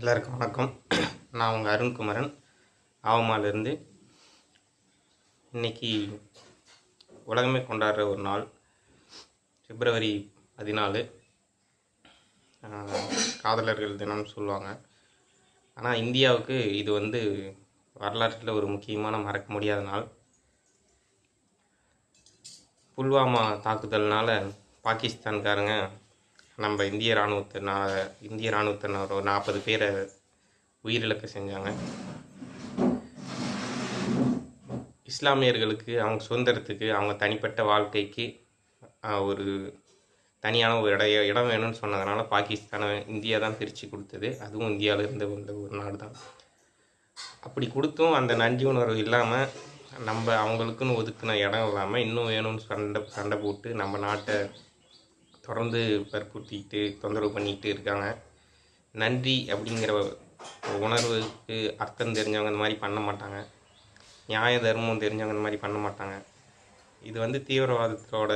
எல்லாருக்கும் வணக்கம். நான் உங்கள் அருண்குமரன் ஆவமாலிருந்து. இன்றைக்கி உலகமே கொண்டாடுற ஒரு நாள் பிப்ரவரி 14 காதலர்கள் தினம்னு சொல்லுவாங்க. ஆனால் இந்தியாவுக்கு இது வரலாற்றில் ஒரு முக்கியமான மறக்க முடியாத நாள். புல்வாமா தாக்குதல்னால் பாகிஸ்தான்காரங்க நம்ம இந்திய இராணுவத்தினர் ஒரு 40 பேரை உயிரிழக்க செஞ்சாங்க. இஸ்லாமியர்களுக்கு அவங்க சுதந்திரத்துக்கு அவங்க தனிப்பட்ட வாழ்க்கைக்கு ஒரு தனியான ஒரு இடம் வேணும்னு சொன்னதுனால பாகிஸ்தானை இந்தியா தான் பிரித்து கொடுத்தது. அதுவும் இந்தியாவில் இருந்த ஒரு நாடு தான். அப்படி கொடுத்தும் அந்த நன்றி உணர்வு இல்லாமல் நம்ம அவங்களுக்குன்னு ஒதுக்கின இடம் இல்லாமல் இன்னும் வேணும்னு சண்டை போட்டு நம்ம நாட்டை தொடர்ந்து வற்புறுத்திக்கிட்டு தொந்தரவு பண்ணிக்கிட்டு இருக்காங்க. நன்றி அப்படிங்கிற உணர்வுக்கு அர்த்தம் தெரிஞ்சவங்க இந்த மாதிரி பண்ண மாட்டாங்க. நியாய தர்மம் தெரிஞ்சவங்க இந்த மாதிரி பண்ண மாட்டாங்க. இது தீவிரவாதத்தோட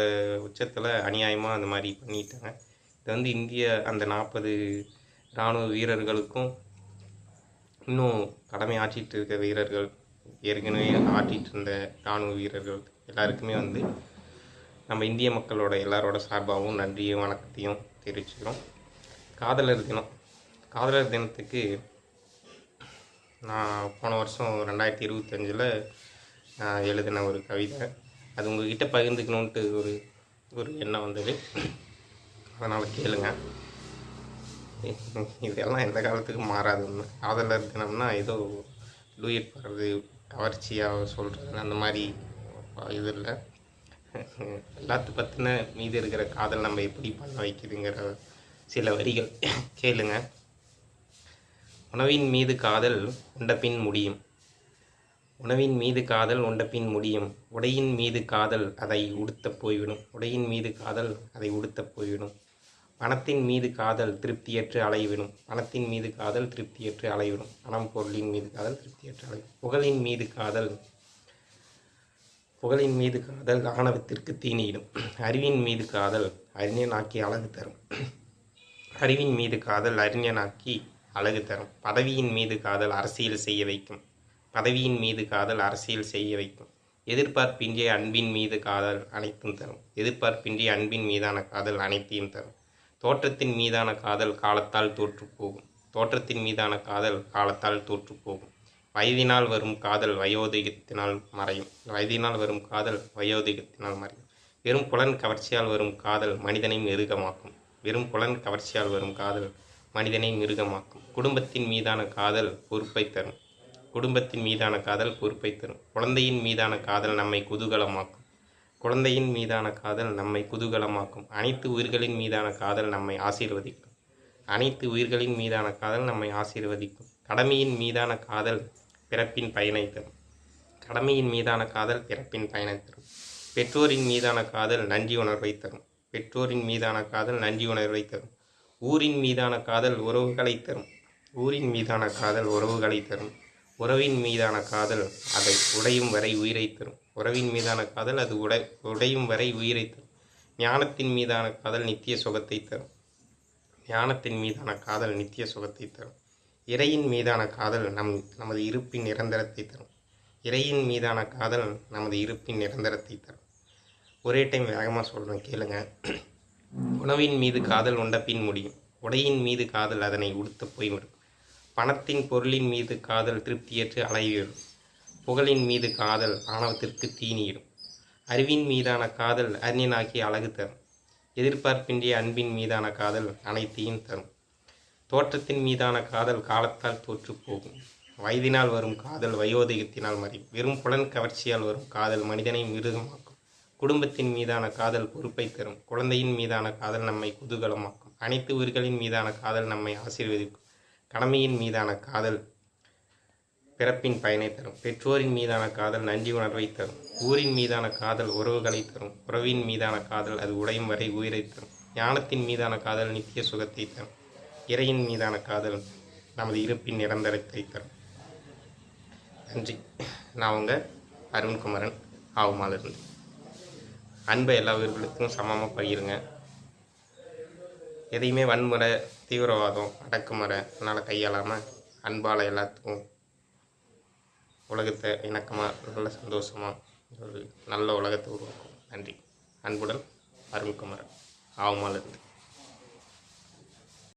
உச்சத்தில் அநியாயமாக அந்த மாதிரி பண்ணிட்டாங்க. இது இந்திய அந்த 40 இராணுவ வீரர்களுக்கும் இன்னும் கடமை ஆற்றிட்டு இருக்க வீரர்கள், ஏற்கனவே ஆற்றிட்டு இருந்த இராணுவ வீரர்கள் எல்லாருக்குமே நம்ம இந்திய மக்களோட எல்லாரோட சார்பாகவும் நன்றியும் வணக்கத்தையும் தெரிவிச்சுக்கிறோம். காதலர் தினத்துக்கு நான் போன வருஷம் 2025 எழுதின ஒரு கவிதை, அது உங்கள்கிட்ட பகிர்ந்துக்கணுன்ட்டு ஒரு எண்ணம் வந்தது. அதனால் கேளுங்க. இதெல்லாம் எந்த காலத்துக்கும் மாறாது. காதலர் தினம்னா ஏதோ டூயட் பாடுறது, கவர்ச்சியாக சொல்கிறது அந்த மாதிரி இது இல்லை. எல்லாத்து பற்றின மீது இருக்கிற காதல் நம்ம எப்படி பண்ண வைக்குதுங்கிற சில வரிகள் கேளுங்க. உணவின் மீது காதல் உண்டபின் முடியும். உணவின் மீது காதல் உண்டபின் முடியும். உடையின் மீது காதல் அதை உடுத்தப் போய்விடும். உடையின் மீது காதல் அதை உடுத்தப் போய்விடும். பணத்தின் மீது காதல் திருப்தியற்று அலைவிடும். பணத்தின் மீது காதல் திருப்தியற்று அலைவிடும். பணம் பொருளின் மீது காதல் திருப்தியற்று அலைவிடும். புகழின் மீது காதல் ஆணவத்திற்கு தீனியிடும். அறிவின் மீது காதல் அறிஞனாக்கி அழகு தரும். அறிவின் மீது காதல் அறிஞனாக்கி அழகு தரும். பதவியின் மீது காதல் அரசியல் செய்ய வைக்கும். பதவியின் மீது காதல் அரசியல் செய்ய வைக்கும். எதிர்பார்ப்பின்றிய அன்பின் மீது காதல் அனைத்தும் தரும். எதிர்பார்ப்பின்றிய அன்பின் மீதான காதல் அனைத்தையும் தரும். தோற்றத்தின் மீதான காதல் காலத்தால் தோற்றுப்போகும். தோற்றத்தின் மீதான காதல் காலத்தால் தோற்றுப்போகும். வயதினால் வரும் காதல் வயோதிகத்தினால் மறையும். வயதினால் வரும் காதல் வயோதிகத்தினால் மறையும். வெறும் புலன் கவர்ச்சியால் வரும் காதல் மனிதனை மிருகமாக்கும். வெறும் புலன் கவர்ச்சியால் வரும் காதல் மனிதனை மிருகமாக்கும். குடும்பத்தின் மீதான காதல் பொறுப்பை தரும். குடும்பத்தின் மீதான காதல் பொறுப்பை தரும். குழந்தையின் மீதான காதல் நம்மை குதூகலமாக்கும். குழந்தையின் மீதான காதல் நம்மை குதூகலமாக்கும். அனைத்து உயிர்களின் மீதான காதல் நம்மை ஆசீர்வதிக்கும். அனைத்து உயிர்களின் மீதான காதல் நம்மை ஆசீர்வதிக்கும். கடமையின் மீதான காதல் பிறப்பின் பயனை தரும். கடமையின் மீதான காதல் பிறப்பின் பயனை தரும். பெற்றோரின் மீதான காதல் நன்றி உணர்வை தரும். பெற்றோரின் மீதான காதல் நன்றி உணர்வை தரும். ஊரின் மீதான காதல் உறவுகளை தரும். ஊரின் மீதான காதல் உறவுகளை தரும். உறவின் மீதான காதல் அதை உடையும் வரை உயிரை தரும். உறவின் மீதான காதல் அது உடையும் வரை உயிரை தரும். ஞானத்தின் மீதான காதல் நித்திய சுகத்தை தரும். ஞானத்தின் மீதான காதல் நித்திய சுகத்தை தரும். இறையின் மீதான காதல் நமது இருப்பின் நிரந்தரத்தை தரும். இறையின் மீதான காதல் நமது இருப்பின் நிரந்தரத்தை தரும். ஒரே டைம் வேகமாக சொல்கிறேன், கேளுங்க. உணவின் மீது காதல் உண்டபின் முடியும். உடையின் மீது காதல் அதனை உடுத்த போய்விடும். பணத்தின் பொருளின் மீது காதல் திருப்தியற்று அலைவிடும். புகழின் மீது காதல் ஆணவத்திற்கு தீனியிடும். அறிவின் மீதான காதல் அறிஞனாக்கி அழகு தரும். எதிர்பார்ப்பின்றிய அன்பின் மீதான காதல் அனைத்தையும் தரும். தோற்றத்தின் மீதான காதல் காலத்தால் தோற்று போகும். வயதினால் வரும் காதல் வயோதிகத்தினால் மறையும். வெறும் புலன் கவர்ச்சியால் வரும் காதல் மனிதனை மிருகமாக்கும். குடும்பத்தின் மீதான காதல் பொறுப்பை தரும். குழந்தையின் மீதான காதல் நம்மை குதூகலமாக்கும். அனைத்து உயிர்களின் மீதான காதல் நம்மை ஆசீர்வதிக்கும். கடமையின் மீதான காதல் பிறப்பின் பயனை தரும். பெற்றோரின் மீதான காதல் நன்றி உணர்வை தரும். ஊரின் மீதான காதல் உறவுகளை தரும். உறவின் மீதான காதல் அது உடையும் வரை உயிரை தரும். ஞானத்தின் மீதான காதல் நித்திய சுகத்தை தரும். இறையின் மீதான காதல் நமது இருப்பின் நிரந்தரத்தை தரும். நன்றி. நான் உங்கள் அருண்குமரன் ஆவமாலிருந்து. அன்பை எல்லா உயிர்களுக்கும் சமமாக பகிருங்க. எதையுமே வன்முறை தீவிரவாதம், அடக்குமுறை அதனால் கையாளாமல் அன்பால் எல்லாத்துக்கும் உலகத்தை இணக்கமாக நல்ல சந்தோஷமாக ஒரு நல்ல உலகத்தை உருவாக்கும். நன்றி. அன்புடன் அருண்குமரன், ஆவமாலிருந்து.